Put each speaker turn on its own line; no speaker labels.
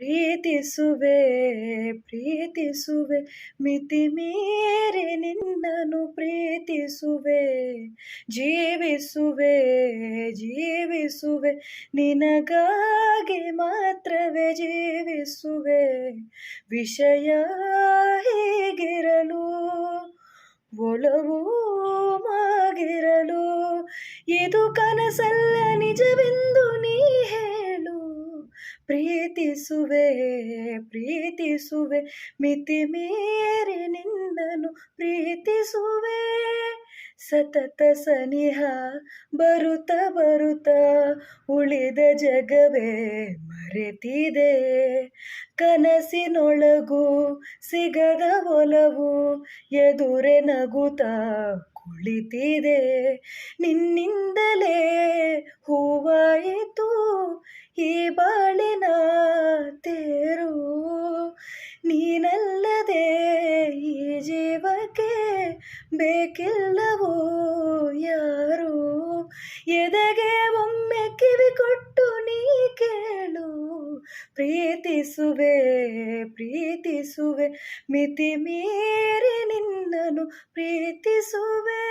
ಪ್ರೀತಿಸುವೆ ಪ್ರೀತಿಸುವೆ ಮಿತಿ ಮೀರಿ ನಿನ್ನನ್ನು ಪ್ರೀತಿಸುವೆ ಜೀವಿಸುವೆ ಜೀವಿಸುವೆ ನಿನಗಾಗಿ ಮಾತ್ರವೇ ಜೀವಿಸುವೆ ವಿಷಯ ಹೀಗಿರಲು ಒಲವು ಮಾಗಿರಲು ಇದು ಕನಸಲ್ಲ ನಿಜವೆಂದು ನೀ ಹೇಳು ಪ್ರೀತಿಸುವೆ ಪ್ರೀತಿಸುವೆ ಮಿತಿ ಮೀರಿ ನಿನ್ನನ್ನು ಪ್ರೀತಿಸುವೆ ಸತತ ಸನಿಹ ಬರುತ್ತ ಬರುತ್ತ ಉಳಿದ ಜಗವೇ ಮರೆತಿದೆ ಕನಸಿನೊಳಗೂ ಸಿಗದ ಒಲವು ಎದುರೆ ನಗುತ್ತ ಕುಳಿತಿದೆ ನಿನ್ನಿಂದಲೇ ಹೂವಾಯಿತು ಈ ಬಾಳಿನ ತೇರು ನೀನಲ್ಲದೆ ಈ ಜೀವಕ್ಕೆ ಬೇಕಿಲ್ಲವೋ ಯಾರು ಎದೆಗೆ ಒಮ್ಮೆ ಕಿವಿ ಕೊಟ್ಟು ನೀ ಕೇಳು ಪ್ರೀತಿಸುವೆ ಪ್ರೀತಿಸುವೆ ಮಿತಿ ಮೀರಿ ನಿನ್ನನ್ನು ಪ್ರೀತಿಸುವೆ